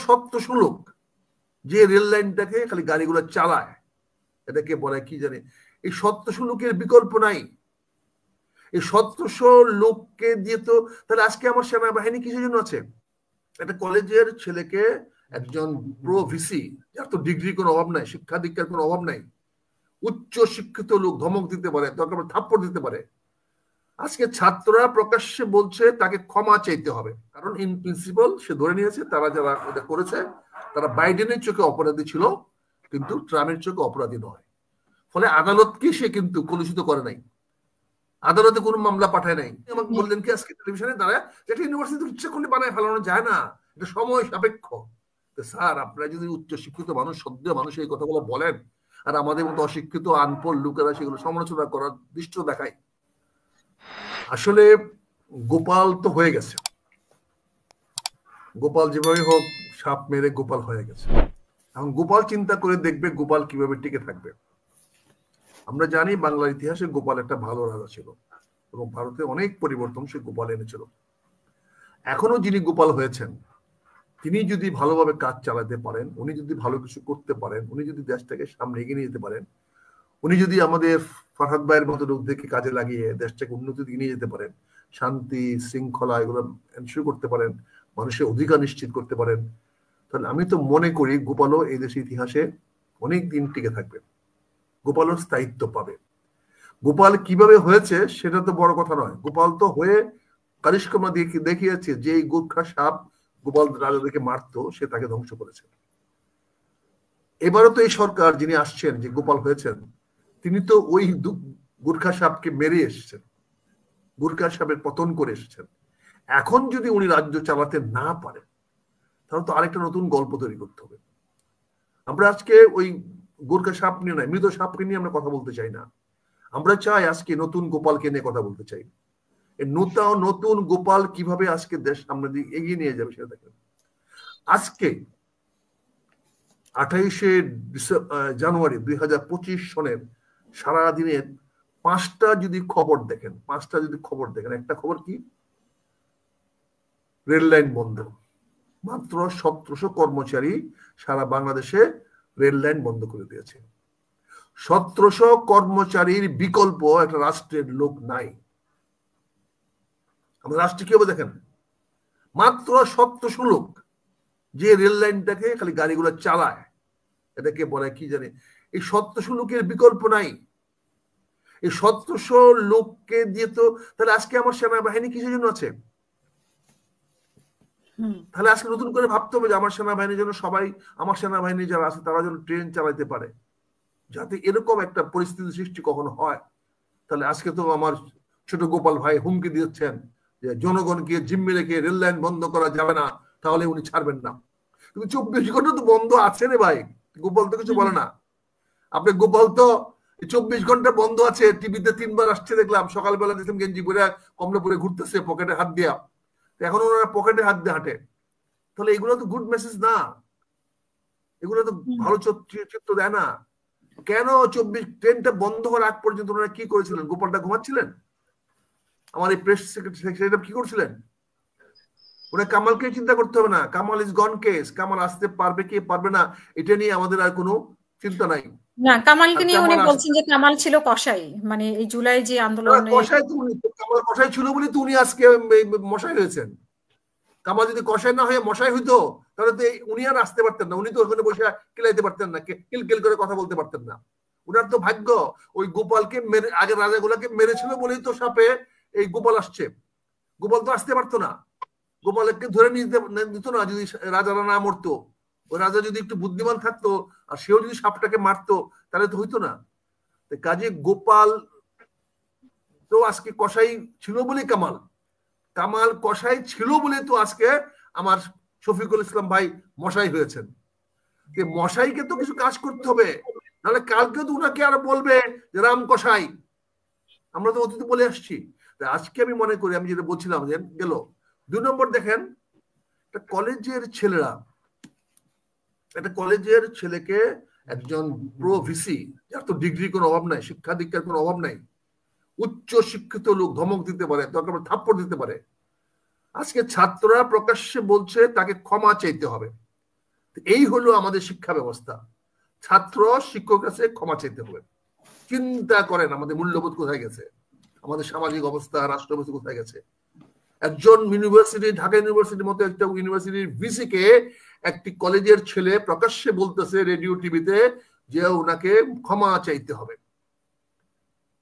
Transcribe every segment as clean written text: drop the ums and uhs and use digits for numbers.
সত্যশু লোক যে রেল লাইনটাকে খালি গাড়িগুলো চালায়, এটাকে বলে কি জানে, এই সত্যশু লোকের বিকল্প নাই। এই সত্যশু লোককে দিয়ে তো তাহলে আজকে আমার সেনাবাহিনী কিসের জন্য আছে? একটা কলেজের ছেলেকে একজন প্রো ভিসি, যার তো ডিগ্রি কোনো অভাব নাই, শিক্ষা দীক্ষার কোনো অভাব নাই, উচ্চ শিক্ষিত লোক ধমক দিতে পারে, দরকার থাপ্পড় দিতে পারে। আজকে ছাত্ররা প্রকাশ্যে বলছে তাকে ক্ষমা চাইতে হবে, কারণ ইন প্রিন্সিপাল সে ধরে নিয়েছে তারা যারা এটা করেছে তারা বাইডেনের চোখে অপরাধী ছিল, কিন্তু ট্রাম্পের চোখে অপরাধী নয়। ফলে আদালতকে সে কিন্তু কলুষিত করে নাই, আদালতে কোনো মামলা পাঠায় নাই। আমাকে বললেন কি আজকে টেলিভিশনে দাঁড়ায়, যেটা ইউনিভার্সিটি ইচ্ছা করলে বানায় ফেলানো যায় না, এটা সময় সাপেক্ষ। স্যার, আপনারা যদি উচ্চ শিক্ষিত মানুষ, সদ্য মানুষ এই কথাগুলো বলেন, আর আমাদের মতো অশিক্ষিত আনপড় লোকেরা সেগুলো সমালোচনা করার দৃশ্য দেখায়, আসলে গোপাল তো হয়ে গেছে। গোপাল যেভাবে হোক সাপ মেরে গোপাল হয়ে গেছে। এখন গোপাল চিন্তা করে দেখবে গোপাল কিভাবে টিকে থাকবে। আমরা জানি বাংলার ইতিহাসে গোপাল একটা ভালো রাজা ছিল এবং ভারতে অনেক পরিবর্তন সে গোপাল এনেছিল। এখনো যিনি গোপাল হয়েছেন তিনি যদি ভালোভাবে কাজ চালাতে পারেন, উনি যদি ভালো কিছু করতে পারেন, উনি যদি দেশটাকে সামনে এগিয়ে নিয়ে যেতে পারেন, উনি যদি আমাদের ফরহাদ ভাইয়ের মতো লোকদেরকে কাজে লাগিয়ে দেশটাকে উন্নতির দিকে নিয়ে যেতে পারেন, শান্তি শৃঙ্খলা এগুলো এনশিওর করতে পারেন, মানুষের অধিকার নিশ্চিত করতে পারেন, তাহলে আমি তো মনে করি গোপালও এই দেশের ইতিহাসে অনেক দিন টিকে থাকবে, গোপালও স্থায়িত্ব পাবে। গোপাল কিভাবে হয়েছে সেটা তো বড় কথা নয়, গোপাল তো হয়ে কারিশমা দেখিয়েছে যে এই গোর্খা সাপ গোপাল রাজাদেরকে মারতো সে তাকে ধ্বংস করেছে। এবারও তো এই সরকার যিনি আসছেন, যে গোপাল হয়েছেন, তিনি তো ওই গোর্খা সাপকে মেরে এসেছেন, গোর্খা সাপের পতন করে এসেছেন। এখন যদি উনি রাজ্য চালাতে না পারেন তাহলে তো আরেকটা নতুন গল্প তৈরি করতে হবে। আমরা আজকে ওই গোর্খা সাপ নিয়ে নয়, মৃত সাপকে নিয়ে আমরা কথা বলতে চাই না, আমরা চাই আজকে নতুন গোপালকে নিয়ে কথা বলতে চাই। নতুন গোপাল কিভাবে আজকে দেশ সামনে দিকে এগিয়ে নিয়ে যাবে সেটা দেখেন। আজকে 28শে জানুয়ারি 2025 সনের সারাদিনের পাঁচটা যদি খবর দেখেন, একটা খবর কি, রেল লাইন বন্ধ। মাত্র 1700 কর্মচারী সারা বাংলাদেশে রেল লাইন বন্ধ করে দিয়েছে। 1700 কর্মচারীর বিকল্প একটা রাষ্ট্রের লোক নাই। আমাদের রাষ্ট্রে কি হবে দেখেন, মাত্র 1700 লোক যে রেল লাইনটাকে খালি গাড়িগুলো চালায়, এটাকে বলে কি জানে, এই 1700 লোকের বিকল্প নাই। এই 1700 লোককে দিয়ে তো তাহলে আজকে আমার সেনাবাহিনী কিসের জন্য আছে? তাহলে আজকে নতুন করে ভাবতে হবে যে আমার সেনাবাহিনীর জন্য সবাই, আমার সেনাবাহিনী যারা আছে তারা যেন ট্রেন চালাতে পারে, যাতে এরকম একটা পরিস্থিতি সৃষ্টি কখনো হয়। তাহলে আজকে তো আমার ছোট গোপাল ভাই হুমকি দিচ্ছেন যে জনগণকে জিম্মি রেখে রেল লাইন বন্ধ করা যাবে না, তাহলে উনি ছাড়বেন না। কিন্তু 24 ঘন্টা তো বন্ধ আছে রে ভাই, গোপাল তো কিছু বলে না। আপনি গোপাল তো 24 ঘন্টা বন্ধ আছে, টিভিতে 3বার আসছে দেখলাম, সকালবেলা দেখলাম গেঞ্জি পরে কমলা পরে ঘুরতেছে পকেটে হাত দিয়া, এখন ওনারা পকেটে হাত দিয়ে হাঁটে। তাহলে এগুলো তো গুড মেসেজ না, এগুলো তো ভালো চিত্র দেয় না। কেন 24 ট্রেনটা বন্ধ হওয়ার আগ পর্যন্ত ওনারা কি করেছিলেন? গোপালটা ঘুমাচ্ছিলেন? আমার এই প্রেস সেক্রেটারি কি করছিলেন? ওরা কামালকে চিন্তা করতে হবে না, Kamal is gone case, Kamal আসতে পারবে কি পারবে না এটা নিয়ে আমাদের আর কোনো চিন্তা নাই। না, কামালকে নিয়ে উনি বলছেন যে কামাল ছিল কসাই, মানে এই জুলাই যে আন্দোলনে কসাই তো উনি, কামাল কসাই ছিল বলে তো উনি আজকে মশাই হয়েছেন। কামাল যদি কসাই না হয়ে মশাই হইতো তাহলে তো উনি আর আসতে পারতেন না, উনি তো ওখানে বসে কিলাইতে পারতেন না, কিলকিল করে কথা বলতে পারতেন না। উনার তো ভাগ্য ওই গোপালকে মেরে, আগে রাজাগুলাকে মেরেছিল বলেই তো সাপে এই গোপাল আসছে। গোপাল তো আসতে পারতো না, গোপালকে ধরে নিত না যদি রাজারা না মরতো। ওই রাজা যদি একটু বুদ্ধিমান থাকতো আর সেও যদি সাপটাকে মারতো তাহলে তো হইতো না। কাজে গোপাল তো আজকে কসাই ছিল বলে, কামাল কসাই ছিল বলে তো আজকে আমার শফিকুল ইসলাম ভাই মশাই হয়েছেন। মশাইকে তো কিছু কাজ করতে হবে, নাহলে কালকে তো উনাকে আর বলবে যে রাম কসাই। আমরা তো অতীতে বলে আসছি। আজকে আমি মনে করি, আমি যেটা বলছিলাম যে গেল 2 নম্বর দেখেন, একটা কলেজের ছেলেকে একজন প্রো ভিসি, যার তো ডিগ্রি কোনো অভাব নাই, শিক্ষা দীক্ষার কোনো অভাব নাই, উচ্চ শিক্ষিত লোক ধমক দিতে পারে, দরকার থাপ্পড় দিতে পারে। আজকে ছাত্ররা প্রকাশ্যে বলছে তাকে ক্ষমা চাইতে হবে, এই হলো আমাদের শিক্ষা ব্যবস্থা। ছাত্র শিক্ষক কাছে ক্ষমা চাইতে হবে। চিন্তা করেন আমাদের মূল্যবোধ কোথায় গেছে, আমাদের সামাজিক অবস্থা, রাষ্ট্র অবস্থা কোথায় গেছে। একজন ইউনিভার্সিটি, ঢাকা ইউনিভার্সিটির মতো একটা ইউনিভার্সিটির ভিসি কে একটি কলেজের ছেলে প্রকাশ্যে বলতেছে রেডিও টিভিতে যে ওনাকে ক্ষমা চাইতে হবে।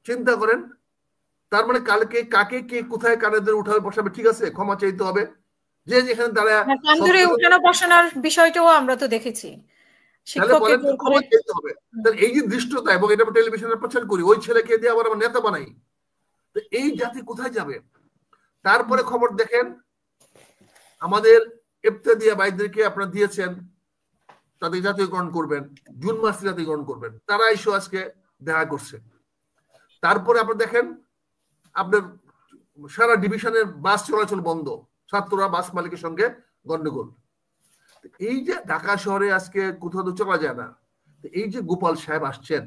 চিন্তা করেন, তার মানে কালকে কাকে কে কোথায় কানের উঠাবে বসাবে, ঠিক আছে, ক্ষমা চাইতে হবে। যে যেখানে দাঁড়ায় কান ধরে উঠানো বসানোর বিষয়টাও আমরা তো দেখেছি, তাহলে শিক্ষককে বলেন তো জোর করে। ক্ষমা চাইতে হবে। তাহলে এই যে দৃষ্টতা, এবং এটা টেলিভিশনে প্রচার করি, ওই ছেলেকে দিয়ে আবার আমার নেতা বানাই, তো এই জাতি কোথায় যাবে? তারপরে খবর দেখেন আমাদের ইবতেদাইয়া ভাইদেরকে আপনারা দিয়েছেন, তাদের জাতীয়করণ করবেন, জুন মাসে জাতীয়করণ করবেন, তারা এসে আজকে দেখা করছে। তারপরে আপনারা দেখেন আপনার সারা ডিভিশনের বাস চলাচল বন্ধ, ছাত্ররা বাস মালিকের সঙ্গে গন্ডগোল। এই যে ঢাকা শহরে আজকে কোথাও তো চলা যায় না। এই যে গোপাল সাহেব আসছেন,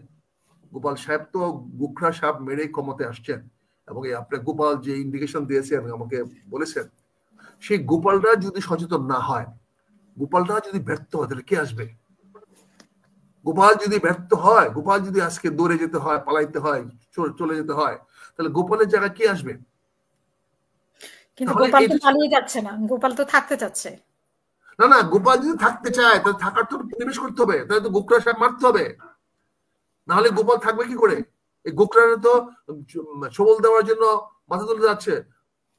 গোপাল সাহেব তো গোখরা সাহেব মেরে ক্ষমতায় আসছেন, এবং আপনার গোপাল যে ইন্ডিকেশন দিয়েছেন আমাকে বলেছেন, সেই গোপালরা যদি সচেতন না হয়, গোপালরা যদি ব্যর্থ হয়, তাহলে কে আসবে? গোপাল যদি ব্যর্থ হয়, গোপাল যদি আজকে দৌড়ে যেতে হয়, পালাইতে হয়, চলে যেতে হয়, তাহলে গোপালের জায়গায় কে আসবে? কিন্তু গোপাল তো পালিয়ে যাচ্ছে না, গোপাল তো থাকতে চাচ্ছে। না না, গোপাল যদি থাকতে চায় তাহলে থাকার তো পরিবেশ করতে হবে, তাহলে তো গোখরা সাহেব মারতে হবে, না হলে গোপাল থাকবে কি করে? এই গোখরারে তো সবল দেওয়ার জন্য মাথা তুলে যাচ্ছে।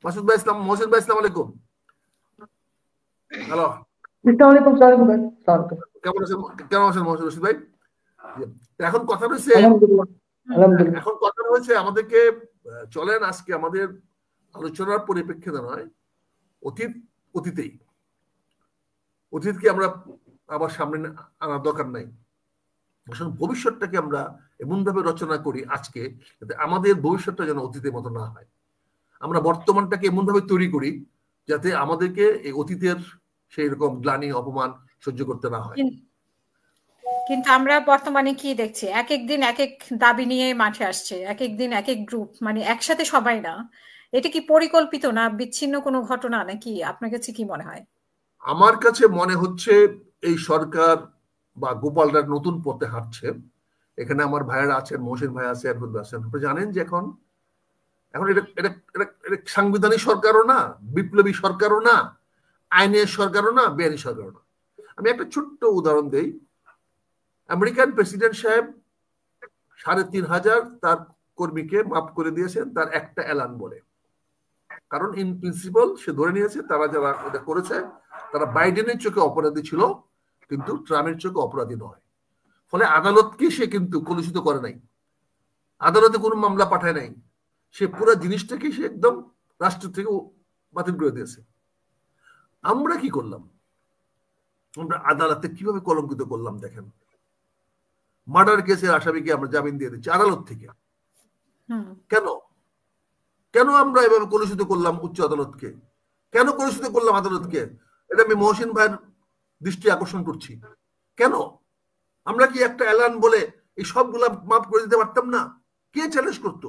মাসুদ ভাই ইসলাম, মহসিন ভাই ইসলাম আলাইকুম। হ্যালো, কেমন আছেন? কেমন আছেন মহসিন রশিদ ভাই? এখন কথা রয়েছে, এখন কথা রয়েছে আমাদেরকে চলেন আজকে আমাদের আলোচনার পরিপ্রেক্ষিতে নয়, অতীত অতীতেই, অতীতকে আমরা আবার সামনে আনার দরকার নাই। ভবিষ্যৎটাকে আমরা এমন ভাবে রচনা করি আজকে, যাতে আমাদের ভবিষ্যৎটা যেন অতীতের মতো না হয়। আমরা বর্তমানটাকে এমন ভাবে তৈরি করি যাতে আমাদেরকে এই অতীতের সেই রকম গ্লানি অপমান সহ্য করতে না হয়। কিন্তু আমরা বর্তমানে কি দেখছি, এক এক দিন এক এক দাবি নিয়ে মাঠে আসছে, এক এক দিন এক এক গ্রুপ, মানে একসাথে সবাই না। এটা কি পরিকল্পিত না বিচ্ছিন্ন কোনো ঘটনা নাকি? আপনার কাছে কি মনে হয়? আমার কাছে মনে হচ্ছে এই সরকার বা গোপালরা নতুন পথে হাঁটছে। এখানে আমার ভাইয়েরা আছেন, মহসিন ভাই আছে, আরফুদ ভাই আছেন। আপনি জানেন যে এখন এখন এটা এটা এটা সাংবিধানিক সরকারও না, বিপ্লবী সরকারও না, আইনের সরকারও না, বেআইনি সরকারও না। আমি একটা ছোট্ট উদাহরণ দেই। আমেরিকান প্রেসিডেন্ট সাহেব ৩,৫০০ তার কর্মীকে মাফ করে দিয়েছেন তার একটা এলান বলে। কারণ ইন প্রিন্সিপাল সে ধরে নিয়েছে তারা যারা এটা করেছে তারা বাইডেনের চোখে অপরাধী ছিল, কিন্তু ট্রাম্পের চোখে অপরাধী নয়। ফলে আদালতকে সে কিন্তু কলুষিত করে নাই, আদালতে কোনো মামলা পাঠায় নাই, সে পুরো জিনিসটাকে সে একদম রাষ্ট্র থেকে বাতিল করে দিয়েছে। আমরা কি করলাম? আমরা আদালতে কিভাবে কলঙ্কিত করলাম দেখেন। মার্ডার কেসের আসামিকে আমরা জামিন দিয়ে দিচ্ছি আদালত থেকে। কেন কেন আমরা এভাবে কলুষিত করলাম উচ্চ আদালতকে? কেন কলুষিত করলাম আদালতকে? এটা আমি মহসিন ভাইয়ের দৃষ্টি আকর্ষণ করছি। কেন আমরা কি একটা এলান বলে এই সবগুলা মাফ করে দিতে পারতাম না? কে চ্যালেঞ্জ করতো?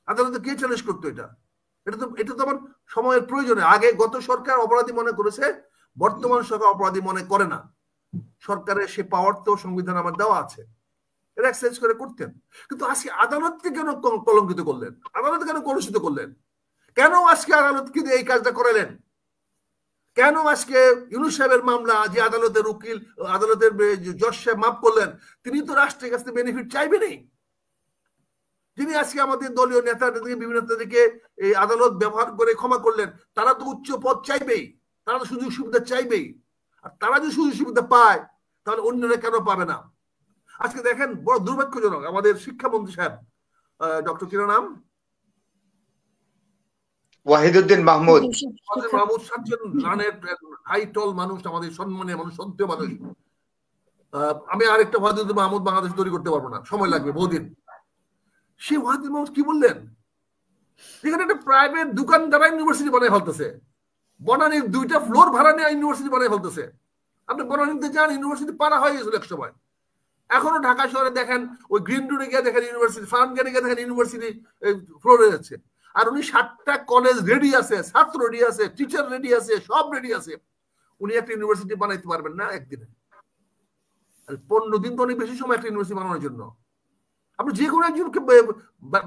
আদালতে কে চ্যালেঞ্জ করতো? এটা তো আমার সময়ের প্রয়োজনে। আগে গত সরকার অপরাধী মনে করেছে, বর্তমান সরকার অপরাধী মনে করে না। সরকারের সে পাওয়ার তো সংবিধান আমার দেওয়া আছে, এটা এক্সারসাইজ করে করতেন। কিন্তু আজকে আদালতকে কেন কলঙ্কিত করলেন? আদালত কেন কলুষিত করলেন? কেন আজকে আদালতকে দিয়ে এই কাজটা করালেন? কেন আজকে ইউনূস সাহেবের মামলা যে আদালতের উকিল, আদালতের জজ সাহেব মাফ করলেন, তিনি তো রাষ্ট্রের কাছে বেনিফিট চাইবেনই। যিনি আজকে আমাদের দলীয় নেতাদেরকে, বিভিন্ন নেতাদেরকে এই আদালত ব্যবহার করে ক্ষমা করলেন, তারা তো উচ্চ পদ চাইবেই, তারা তো সুযোগ সুবিধা চাইবেই। আর তারা যদি সুযোগ সুবিধা পায় তাহলে অন্যরা কেন পাবে না? আজকে দেখেন বড় দুর্ভাগ্যজনক, আমাদের শিক্ষামন্ত্রী সাহেব ডক্টর কি নাম, ওয়াহিদুদ্দিন মাহমুদ। মাহমুদ সাজ্জন রানের হাই টল মানুষ, আমাদের সম্মানীয় মানুষ, সত্য মানুষ। আমি আরেকটা ওয়াহিদুদ্দিন মাহমুদ বাংলাদেশ তৈরি করতে পারবো না, সময় লাগবে বহুদিন। সে ওয়াহিদুদ্দিন মাহমুদ কি বললেন? যেখানে একটা প্রাইভেট দোকান দ্বারা ইউনিভার্সিটি বানিয়ে ফেলতেছে, বনানীর 2টা ফ্লোর ভাড়া নিয়ে ইউনিভার্সিটি বানিয়ে ফেলতেছে। আপনি বনানীতে যান, ইউনিভার্সিটি পাড়া হয়ে গেছিল এক সময়। এখনো ঢাকা শহরে দেখেন, ওই গ্রিন রোডে গিয়ে দেখেন ইউনিভার্সিটি, ফার্ম গেটে গিয়ে দেখেন ইউনিভার্সিটি ফ্লোর হয়ে যাচ্ছে। আর উনি 7টা কলেজ রেডি আছে, ছাত্র রেডি আছে, টিচার রেডি আছে, সব রেডি আছে। উনি একটা ইউনিভার্সিটি বানাইতে পারবেন না একদিনে। 15 দিন তো অনেক বেশি সময় একটা ইউনিভার্সিটি বানানোর জন্য। আপনি যে কোনো একজনকে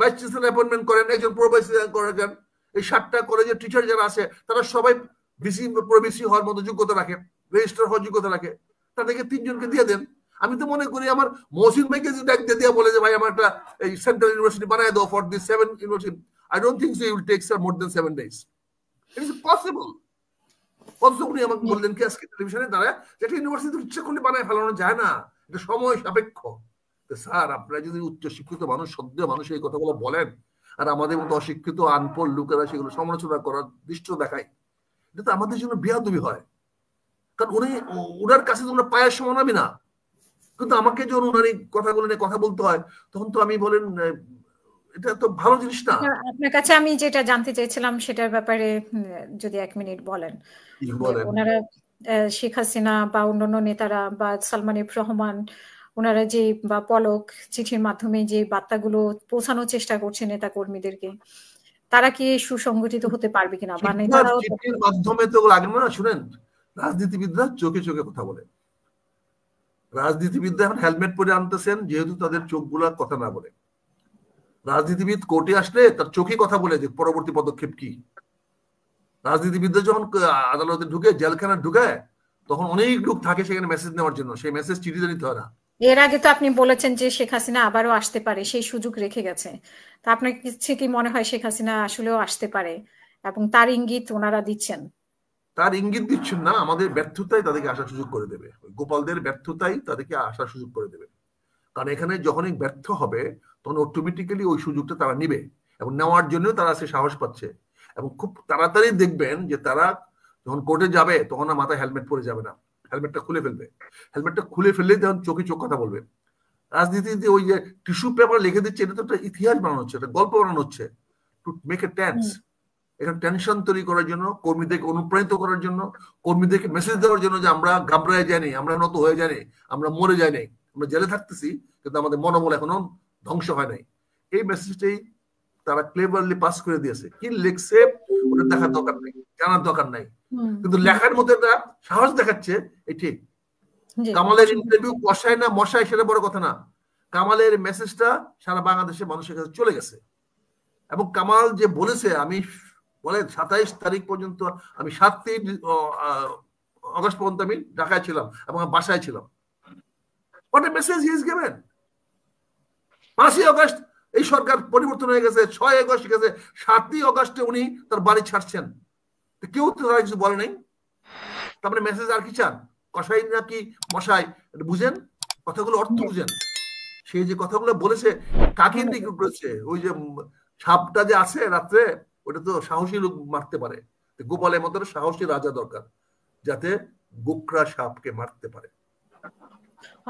ভাইস চ্যান্সেলর অ্যাপয়েন্টমেন্ট করেন, একজন প্রো ভাইস করেন, এই 7টা কলেজের টিচার যারা আছে তারা সবাই বিসি প্রবিসি হওয়ার মতো যোগ্যতা রাখে, রেজিস্টার হওয়ার যোগ্যতা রাখে, তাদেরকে 3 জনকে দিয়ে দেন। আমি তো মনে করি আমার মহসিন ভাইকে যদি ডাকতে দিয়ে বলে যে ভাই আমার একটা এই সেন্ট্রাল ইউনিভার্সিটি বানায় দাও for this 7 university, I don't think so it will take more than 7 days। It is possible. অথচ উনি আমাকে বললেন কি আজকে টেলিভিশনে দাঁড়ায় যে একটা ইউনিভার্সিটি ইচ্ছা করলে বানায় ফেলানো যায় না, এটা সময় সাপেক্ষ। স্যার আপনারা যদি উচ্চ শিক্ষিত মানুষ, সদ্য মানুষ এই কথাগুলো বলেন, আর আমাদের মতো অশিক্ষিত আনপড় লোকেরা সেগুলো সমালোচনা করার দৃশ্য দেখায়, এটা তো আমাদের জন্য বেয়াদবি হয়। কারণ উনি ওনার কাছে তোমরা পায়ের সমান আমি না, কিন্তু আমাকে যখন ওনার এই কথাগুলো নিয়ে কথা বলতে হয় তখন তো আমি বলেন এটা তো ভালো জিনিস না। আপনার কাছে আমি যেটা জানতে চাইছিলাম সেটার ব্যাপারে যদি 1 মিনিট বলেন। ওনারা শেখ হাসিনা বা অন্যান্য নেতারা বা সালমান এফ রহমান ওনারা যে বা পলক চিঠির মাধ্যমে যে বার্তাগুলো পৌঁছানোর চেষ্টা করছে নেতা কর্মীদেরকে, তারা কি সুসংগঠিত হতে পারবে কিনা? বা নেতারাও চিঠির মাধ্যমে তো লাগে না। শুনেন, রাজনীতিবিদরা চোখে চোখে কথা বলে। রাজনীতিবিদরা এখন হেলমেট পরে আনতেছেন যেহেতু তাদের চোখগুলা কথা না বলে। রাজনীতিবিদ কোর্টে আসলে তার চোখে কথা বলে যে পরবর্তী পদক্ষেপ কি। রাজনীতিবিদরা যখন আদালতে ঢুকে, জেলখানা ঢুকায়, তখন অনেক লোক থাকে সেখানে মেসেজ নেওয়ার জন্য, সেই মেসেজ চিঠিতে নিতে হয় না। এর আগে তো আপনি বলেছেন যে শেখ হাসিনা আবারও আসতে পারে, সেই সুযোগ রেখে গেছে। তা আপনার কাছে কি মনে হয় শেখ হাসিনা আসলেও আসতে পারে এবং তার ইঙ্গিত ওনারা দিচ্ছেন? তার ইঙ্গিত দিচ্ছেন না, আমাদের ব্যর্থতাই তাদেরকে আসার সুযোগ করে দেবে। গোপালদের ব্যর্থতাই তাদেরকে আসার সুযোগ করে দেবে। কারণ এখানে যখনই ব্যর্থ হবে তখন অটোমেটিক্যালি ওই সুযোগটা তারা নিবে, এবং নেওয়ার জন্য তারা সে সাহস পাচ্ছে। এবং খুব তাড়াতাড়ি দেখবেন যে তারা যখন কোর্টে যাবে তখন আর মাথায় হেলমেট পরে যাবে না, হেলমেটটা খুলে ফেলবে। হেলমেটটা খুলে ফেললেই তখন চোখে চোখ কথা বলবে। রাজনীতিতে ওই যে টিস্যু পেপার লিখে দিচ্ছে, এটা তো একটা ইতিহাস বানানো হচ্ছে, একটা গল্প বানানো হচ্ছে, টু মেক এ টেন্স। এখানে টেনশন তৈরি করার জন্য, কর্মীদেরকে অনুপ্রাণিত করার জন্য, কর্মীদেরকে মেসেজ দেওয়ার জন্য যে আমরা ঘাবড়ায় যাইনি, আমরা নত হয়ে যাইনি, আমরা মরে যাইনি, আমরা জেলে থাকতেছি কিন্তু আমাদের মনোবল এখনো ধ্বংস হয় নাই। এই মেসেজটাই তারা ক্লেভারলি পাস করে দিয়েছে। কি লিখছে ওটা দেখার দরকার নেই, জানার দরকার নাই, কিন্তু লেখার মধ্যে একটা সাহস দেখাচ্ছে, এই ঠিক। কামালের ইন্টারভিউ কষায় না মশায় সেটা বড় কথা না, কামালের মেসেজটা সারা বাংলাদেশের মানুষের কাছে চলে গেছে। এবং কামাল যে বলেছে, আমি বলে 27 তারিখ পর্যন্ত, আমি 7 আগস্ট পর্যন্ত আমি ঢাকায় ছিলাম এবং বাসায় ছিলাম। What a message he is given. 5ই আগস্ট এই সরকার পরিবর্তন হয়ে গেছে, 6 আগস্ট গেছে, 7ই আগস্টে উনি তার বাড়ি ছাড়ছেন, কেউ তো তারা কিছু বলে নাই। তারপরে মেসেজ আর কি চান? কষাই নাকি মশাই, বুঝেন কথাগুলো, অর্থ বুঝেন। সেই যে কথাগুলো বলেছে কাকে ইন্ডিকেট করেছে? ওই যে সাপটা যে আছে রাত্রে, ওটা তো সাহসী লোক মারতে পারে। গোপালের মতো সাহসী রাজা দরকার যাতে গোকরা সাপকে মারতে পারে।